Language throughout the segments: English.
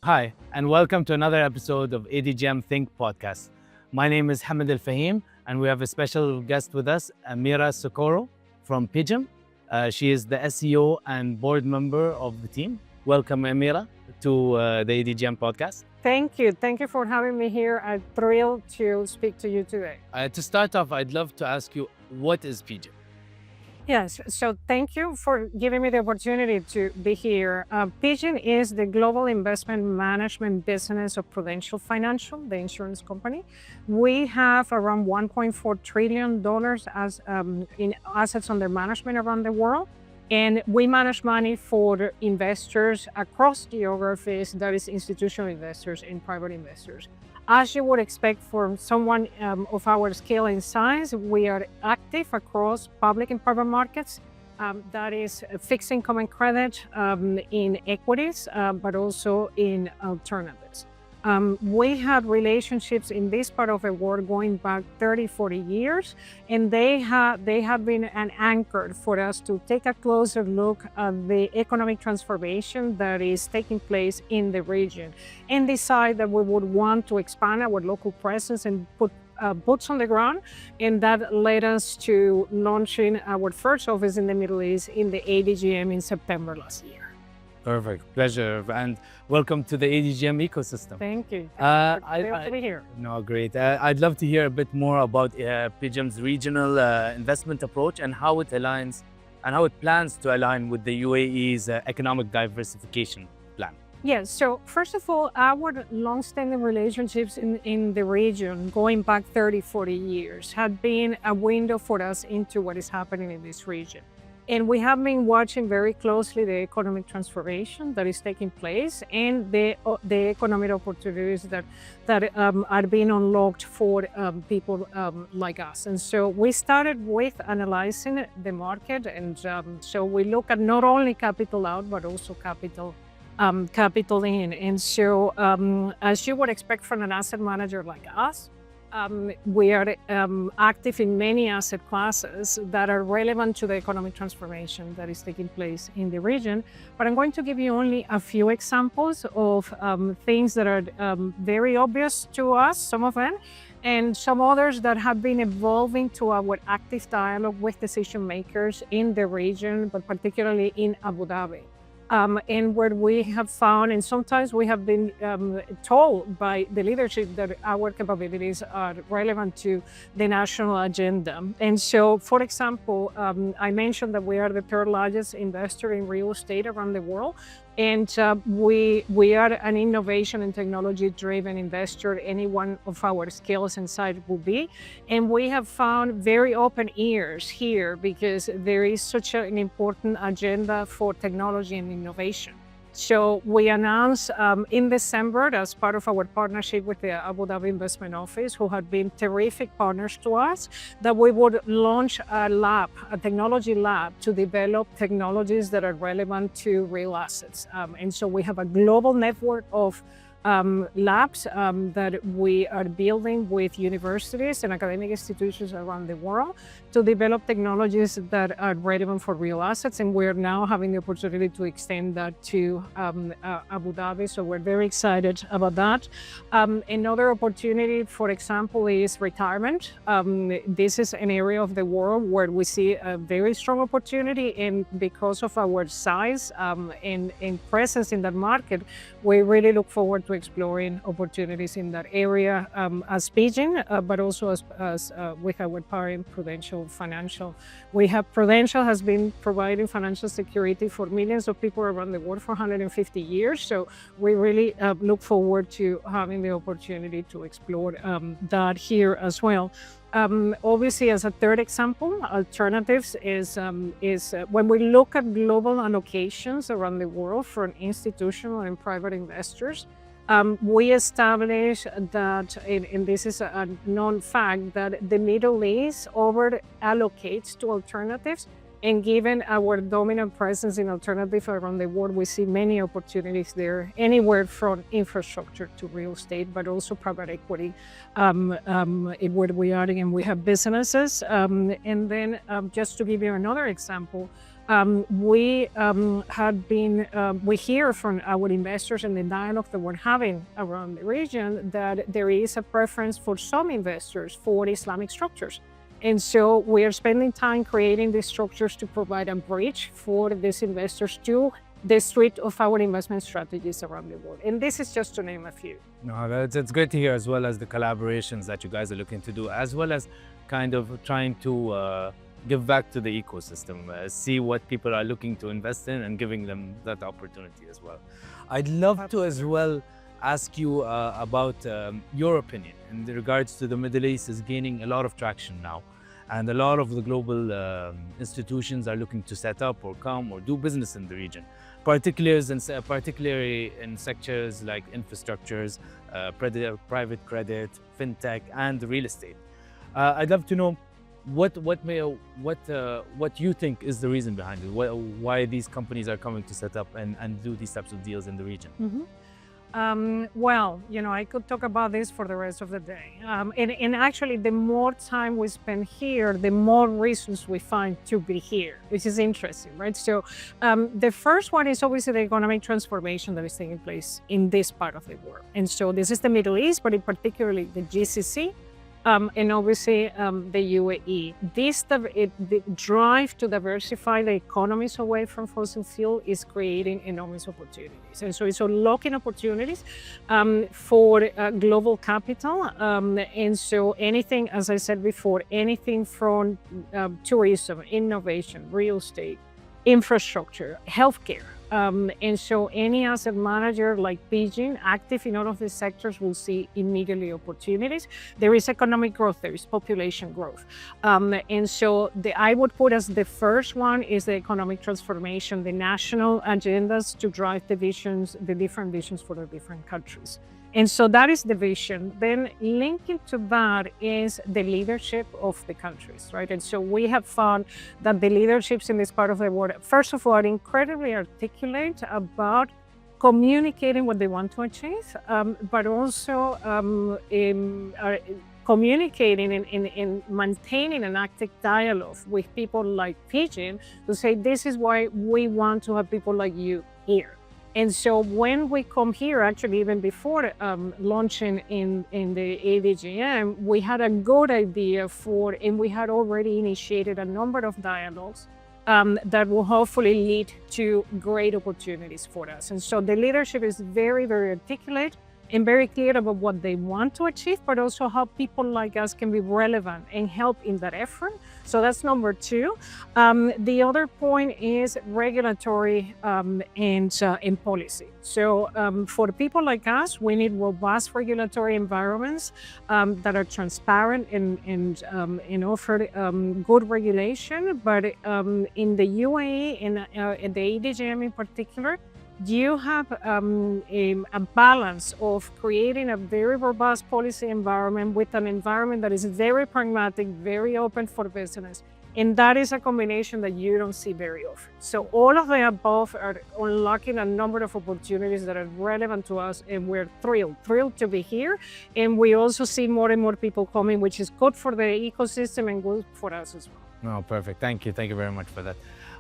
Hi, and welcome to another episode of ADGM Think Podcast. My name is Hamid Al Fahim, and we have a special guest with us, Emira Socorro from PGIM. She is the SEO and board member of the team. Welcome, Emira, to the ADGM Podcast. Thank you. Thank you for having me here. I'm thrilled to speak to you today. To start off, I'd love to ask you, what is PGIM? Yes, so thank you for giving me the opportunity to be here. PGIM is the global investment management business of Prudential Financial, the insurance company. We have around $1.4 trillion as in assets under management around the world. And we manage money for investors across geographies, that is institutional investors and private investors. As you would expect from someone of our scale and size, we are active across public and private markets. That is fixed income and credit in equities, but also in alternatives. We have relationships in this part of the world going back 30, 40 years, and they have been an anchor for us to take a closer look at the economic transformation that is taking place in the region and decide that we would want to expand our local presence and put boots on the ground. And that led us to launching our first office in the Middle East in the ADGM in September last year. Perfect, pleasure, and welcome to the ADGM ecosystem. Thank you. Thrilled to be here. No, great. I'd love to hear a bit more about PGIM's regional investment approach and how it aligns and how it plans to align with the UAE's economic diversification plan. Yes, so first of all, our long-standing relationships in the region, going back 30, 40 years, have been a window for us into what is happening in this region. And we have been watching very closely the economic transformation that is taking place and the economic opportunities that are being unlocked for people like us. And so we started with analyzing the market, and so we look at not only capital out but also capital in. And so as you would expect from an asset manager like us, we are active in many asset classes that are relevant to the economic transformation that is taking place in the region. But I'm going to give you only a few examples of things that are very obvious to us, some of them, and some others that have been evolving to our active dialogue with decision makers in the region, but particularly in Abu Dhabi. And what we have found, and sometimes we have been told by the leadership that our capabilities are relevant to the national agenda. And so, for example, I mentioned that we are the third largest investor in real estate around the world. And we are an innovation and technology-driven investor, any one of our skills and size will be. And we have found very open ears here because there is such an important agenda for technology and innovation. So we announced in December, as part of our partnership with the Abu Dhabi Investment Office, who have been terrific partners to us, that we would launch a lab, a technology lab, to develop technologies that are relevant to real assets. And so we have a global network of labs that we are building with universities and academic institutions around the world to develop technologies that are relevant for real assets. And we're now having the opportunity to extend that to Abu Dhabi. So we're very excited about that. Another opportunity, for example, is retirement. This is an area of the world where we see a very strong opportunity. And because of our size and presence in that market, we really look forward to exploring opportunities in that area as PGIM, but also as with our parent Prudential Financial. Prudential has been providing financial security for millions of people around the world for 150 years. So we really look forward to having the opportunity to explore that here as well. Obviously, as a third example, alternatives is when we look at global allocations around the world for institutional and private investors, we established that, and this is a known fact, that the Middle East over allocates to alternatives. And given our dominant presence in alternatives around the world, we see many opportunities there, anywhere from infrastructure to real estate, but also private equity, where we are, and we have businesses. And then just to give you another example, we hear from our investors and the dialogue that we're having around the region that there is a preference for some investors for Islamic structures. And so we are spending time creating these structures to provide a bridge for these investors to the suite of our investment strategies around the world. And this is just to name a few. No, that's great to hear, as well as the collaborations that you guys are looking to do, as well as kind of trying to give back to the ecosystem, see what people are looking to invest in and giving them that opportunity as well. I'd love to as well ask you about your opinion in regards to the Middle East is gaining a lot of traction now. And a lot of the global institutions are looking to set up or come or do business in the region, particularly in sectors like infrastructures, private credit, fintech, and real estate. I'd love to know what you think is the reason behind it, why these companies are coming to set up and do these types of deals in the region. Mm-hmm. Well, I could talk about this for the rest of the day. And actually, the more time we spend here, the more reasons we find to be here, which is interesting, right? So the first one is obviously the economic transformation that is taking place in this part of the world. And so this is the Middle East, but in particularly the GCC. And obviously the UAE. The drive to diversify the economies away from fossil fuel is creating enormous opportunities. And so it's unlocking opportunities for global capital. And so anything, as I said before, anything from tourism, innovation, real estate, infrastructure, healthcare. And so any asset manager like PGIM, active in all of these sectors, will see immediately opportunities. There is economic growth, there is population growth. And so I would put as the first one is the economic transformation, the national agendas to drive the different visions for the different countries. And so that is the vision. Then linking to that is the leadership of the countries, right? And so we have found that the leaderships in this part of the world, first of all, are incredibly articulate about communicating what they want to achieve, but also are communicating and maintaining an active dialogue with people like PGIM to say, this is why we want to have people like you here. And so when we come here, actually even before launching in the ADGM, we had a good idea and we had already initiated a number of dialogues that will hopefully lead to great opportunities for us. And so the leadership is very, very articulate and very clear about what they want to achieve, but also how people like us can be relevant and help in that effort. So that's number two. The other point is regulatory and policy. So for people like us, we need robust regulatory environments that are transparent and offer good regulation. But in the UAE and the ADGM in particular, you have a balance of creating a very robust policy environment with an environment that is very pragmatic, very open for business. And that is a combination that you don't see very often. So all of the above are unlocking a number of opportunities that are relevant to us, and we're thrilled to be here. And we also see more and more people coming, which is good for the ecosystem and good for us as well. Oh, perfect. Thank you very much for that.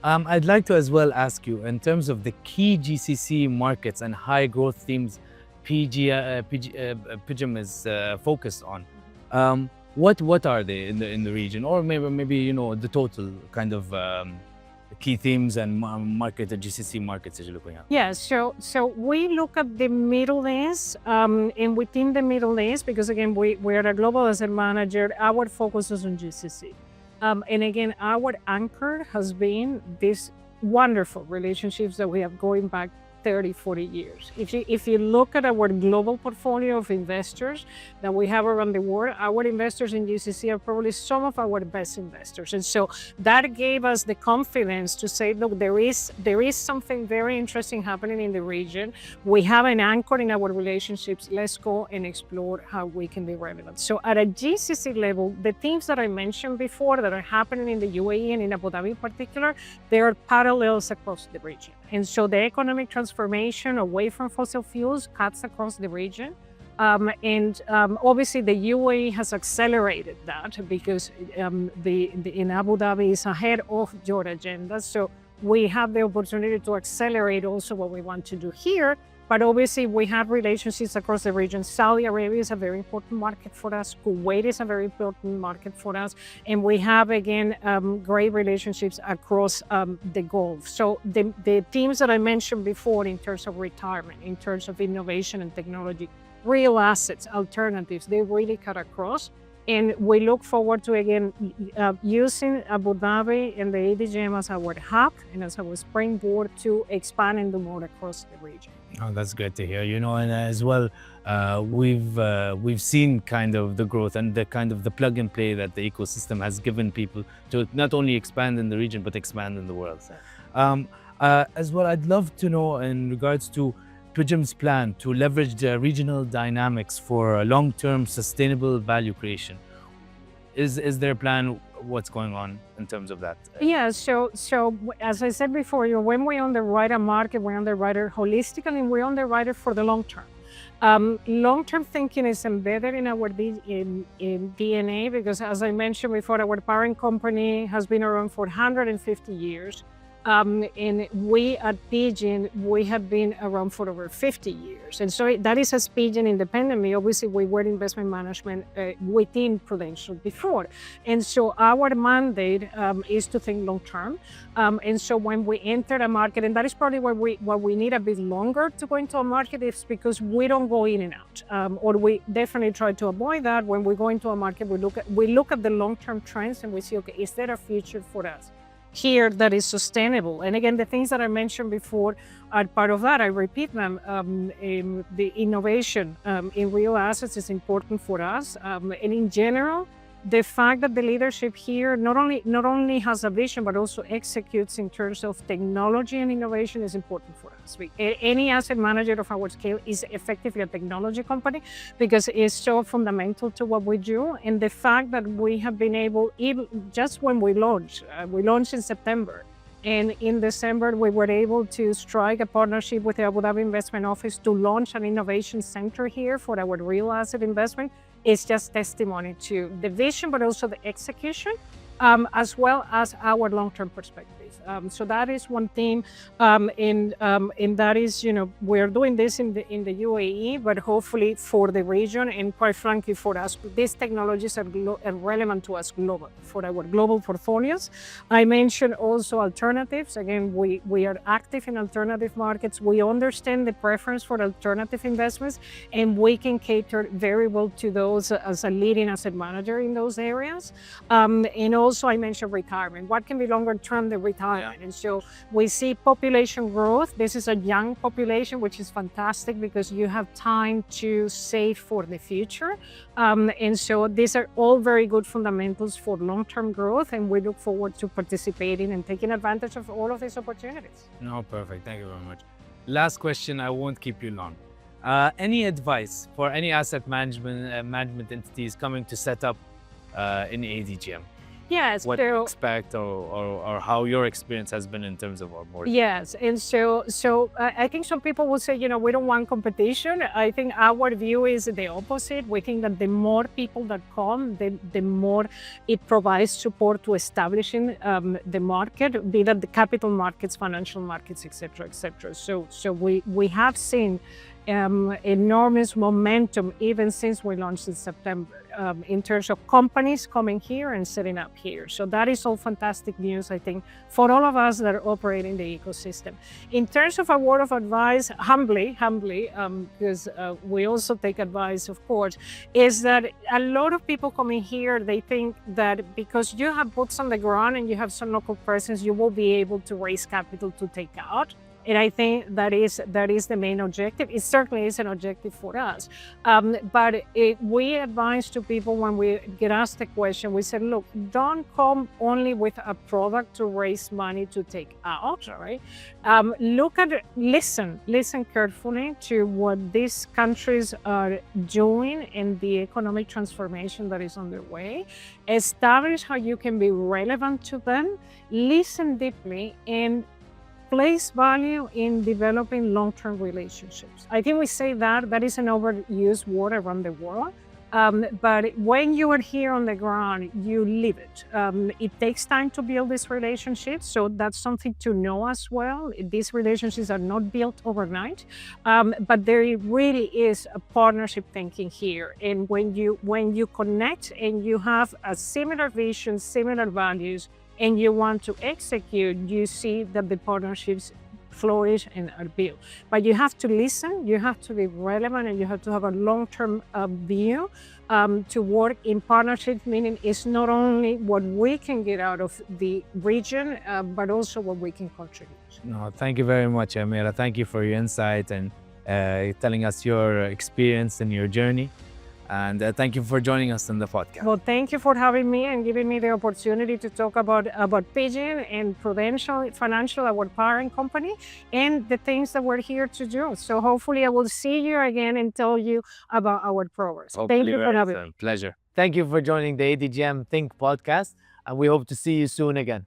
I'd like to as well ask you, in terms of the key GCC markets and high growth themes PGIM is focused on, what are they in the region, or maybe the total kind of key themes and GCC markets that you're looking at? Yeah, so we look at the Middle East, and within the Middle East, because again, we're a global asset manager, our focus is on GCC. And again, our anchor has been these wonderful relationships that we have going back 30, 40 years. If you look at our global portfolio of investors that we have around the world, our investors in GCC are probably some of our best investors. And so that gave us the confidence to say, look, there is something very interesting happening in the region. We have an anchor in our relationships. Let's go and explore how we can be relevant. So at a GCC level, the things that I mentioned before that are happening in the UAE and in Abu Dhabi in particular, there are parallels across the region. And so the economic transformation away from fossil fuels cuts across the region. Obviously the UAE has accelerated that because in Abu Dhabi is ahead of your agenda. So we have the opportunity to accelerate also what we want to do here. But obviously, we have relationships across the region. Saudi Arabia is a very important market for us. Kuwait is a very important market for us. And we have, again, great relationships across the Gulf. So the teams that I mentioned before in terms of retirement, in terms of innovation and technology, real assets, alternatives, they really cut across. And we look forward to, again, using Abu Dhabi and the ADGM as our hub and as our springboard to expand and do more across the region. Oh, that's great to hear. And as well, we've seen kind of the growth and the kind of the plug and play that the ecosystem has given people to not only expand in the region, but expand in the world. As well, I'd love to know in regards to PGIM's plan to leverage the regional dynamics for long-term sustainable value creation. Is there a plan? What's going on in terms of that? Yeah, so as I said before, when we underwrite a market, we underwrite it holistically and we underwrite it for the long term. Long-term thinking is embedded in our in DNA because, as I mentioned before, our parent company has been around for 150 years. And we at PGIM, we have been around for over 50 years. And so that is as PGIM independently. Obviously, we were investment management within Prudential before. And so our mandate is to think long term. And so when we enter a market, and that is probably why we need a bit longer to go into a market, is because we don't go in and out. Or we definitely try to avoid that. When we go into a market, we look at the long-term trends and we see, okay, is there a future for us here that is sustainable? And again, the things that I mentioned before are part of that. I repeat them. The innovation in real assets is important for us. And in general, the fact that the leadership here not only has a vision, but also executes in terms of technology and innovation is important for us. Any asset manager of our scale is effectively a technology company because it's so fundamental to what we do. And the fact that we have been able, even just when we launched in September, and in December, we were able to strike a partnership with the Abu Dhabi Investment Office to launch an innovation center here for our real asset investment. It's just testimony to the vision, but also the execution, as well as our long-term perspective. So that is one thing, and that is, we're doing this in the UAE, but hopefully for the region, and quite frankly for us, these technologies are relevant to us globally, for our global portfolios. I mentioned also alternatives. Again, we are active in alternative markets. We understand the preference for alternative investments, and we can cater very well to those as a leading asset manager in those areas. And also I mentioned retirement. What can be longer term than retirement? And so we see population growth. This is a young population, which is fantastic because you have time to save for the future. And so these are all very good fundamentals for long-term growth, and we look forward to participating and taking advantage of all of these opportunities. No, perfect. Thank you very much. Last question, I won't keep you long. Any advice for any asset management entities coming to set up in ADGM? Yes. What to expect or how your experience has been in terms of onboarding? Yes. And so I think some people will say, we don't want competition. I think our view is the opposite. We think that the more people that come, the more it provides support to establishing the market, be that the capital markets, financial markets, et cetera, et cetera. So we have seen enormous momentum even since we launched in September in terms of companies coming here and setting up here. So that is all fantastic news, I think, for all of us that are operating the ecosystem. In terms of a word of advice, humbly, because we also take advice, of course, is that a lot of people coming here, they think that because you have boots on the ground and you have some local presence, you will be able to raise capital to take out. And I think that is the main objective. It certainly is an objective for us. But we advise to people when we get asked the question, we said, look, don't come only with a product to raise money to take out, right? Listen carefully to what these countries are doing and the economic transformation that is underway. Establish how you can be relevant to them. Listen deeply and place value in developing long-term relationships. I think we say that is an overused word around the world, But when you are here on the ground, you live it. It takes time to build these relationships, so that's something to know as well. These relationships are not built overnight, but there really is a partnership thinking here. And when you connect and you have a similar vision, similar values, and you want to execute, you see that the partnerships flourish and are built. But you have to listen, you have to be relevant, and you have to have a long-term view to work in partnership, meaning it's not only what we can get out of the region, but also what we can contribute. No, thank you very much, Emira. Thank you for your insight and telling us your experience and your journey. And thank you for joining us on the podcast. Well, thank you for having me and giving me the opportunity to talk about PGIM and Prudential Financial, our parent company, and the things that we're here to do. So hopefully I will see you again and tell you about our progress. Thank you for having me. Pleasure. Thank you for joining the ADGM Think Podcast, and we hope to see you soon again.